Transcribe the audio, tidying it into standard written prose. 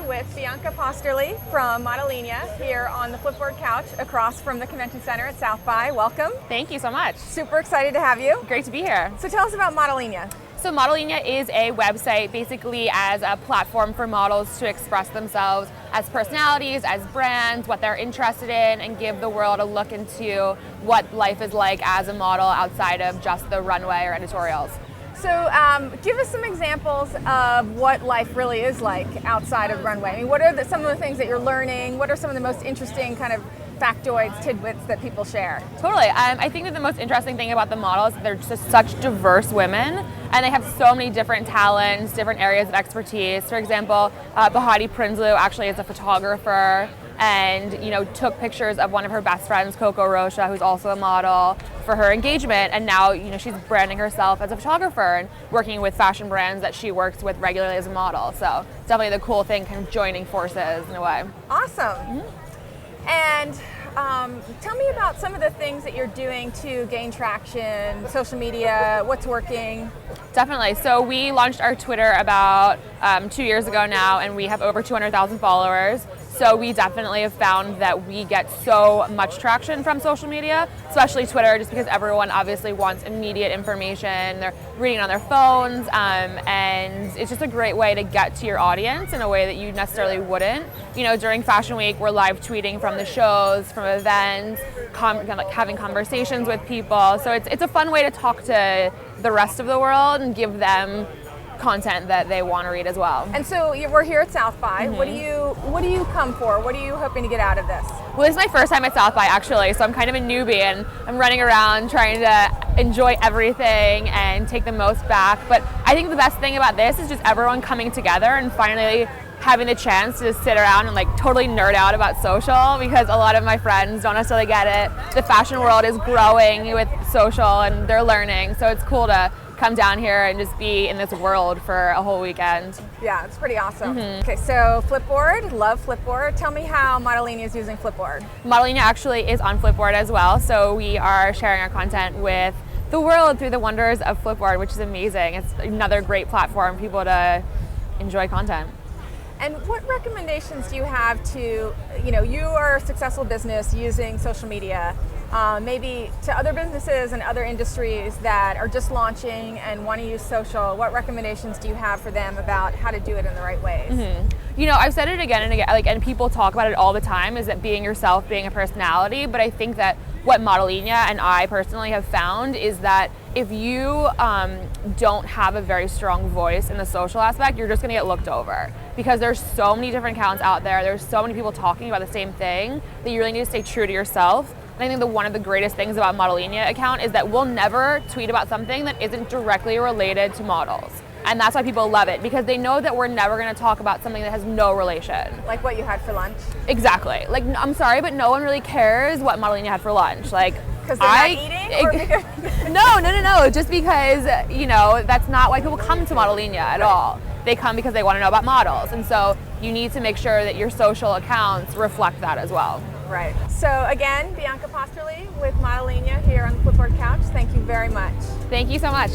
with Bianca Posterli from Modelina here on the Flipboard couch across from the Convention Center at South by. Welcome. Thank you so much. Super excited to have you. Great to be here. So tell us about Modelina. So Modelina is a website basically as a platform for models to express themselves as personalities, as brands, what they're interested in, and give the world a look into what life is like as a model outside of just the runway or editorials. So give us some examples of what life really is like outside of runway. I mean, what are some of the things that you're learning? What are some of the most interesting kind of factoids, tidbits that people share? Totally. I think that the most interesting thing about the models is they're just such diverse women, and they have so many different talents, different areas of expertise. For example, Bahati Prinsloo actually is a photographer and took pictures of one of her best friends, Coco Rocha, who's also a model, for her engagement, and now she's branding herself as a photographer and working with fashion brands that she works with regularly as a model. So it's definitely the cool thing, kind of joining forces in a way. Awesome. Mm-hmm. And tell me about some of the things that you're doing to gain traction, social media, what's working? Definitely. So we launched our Twitter about 2 years ago now, and we have over 200,000 followers. So we definitely have found that we get so much traction from social media, especially Twitter, just because everyone obviously wants immediate information. They're reading on their phones, and it's just a great way to get to your audience in a way that you necessarily wouldn't. During Fashion Week, we're live tweeting from the shows, from events, having conversations with people. So it's a fun way to talk to the rest of the world and give them content that they want to read as well. And so we're here at South by. Mm-hmm. What do you come for? What are you hoping to get out of this? Well, this is my first time at South by actually, so I'm kind of a newbie and I'm running around trying to enjoy everything and take the most back. But I think the best thing about this is just everyone coming together and finally having the chance to just sit around and totally nerd out about social, because a lot of my friends don't necessarily get it. The fashion world is growing with social and they're learning, so it's cool to come down here and just be in this world for a whole weekend. Yeah, it's pretty awesome. Mm-hmm. Okay, so Flipboard, love Flipboard. Tell me how Modelina is using Flipboard. Modelina actually is on Flipboard as well, so we are sharing our content with the world through the wonders of Flipboard, which is amazing. It's another great platform for people to enjoy content. And what recommendations do you have to, you are a successful business using social media, maybe to other businesses and other industries that are just launching and want to use social? What recommendations do you have for them about how to do it in the right ways? Mm-hmm. I've said it again and again, and people talk about it all the time, is that being yourself, being a personality, but I think that what Modelina and I personally have found is that if you don't have a very strong voice in the social aspect, you're just going to get looked over, because there's so many different accounts out there. There's so many people talking about the same thing that you really need to stay true to yourself. And I think that one of the greatest things about Modelina account is that we'll never tweet about something that isn't directly related to models. And that's why people love it, because they know that we're never going to talk about something that has no relation. Like what you had for lunch? Exactly. I'm sorry, but no one really cares what Modelina had for lunch. Because they're not eating? No. Just because, that's not why people come to Modelina at all. They come because they want to know about models. And so you need to make sure that your social accounts reflect that as well. Right. So again, Bianca Posterli with Modelina here on the Flipboard couch. Thank you very much. Thank you so much.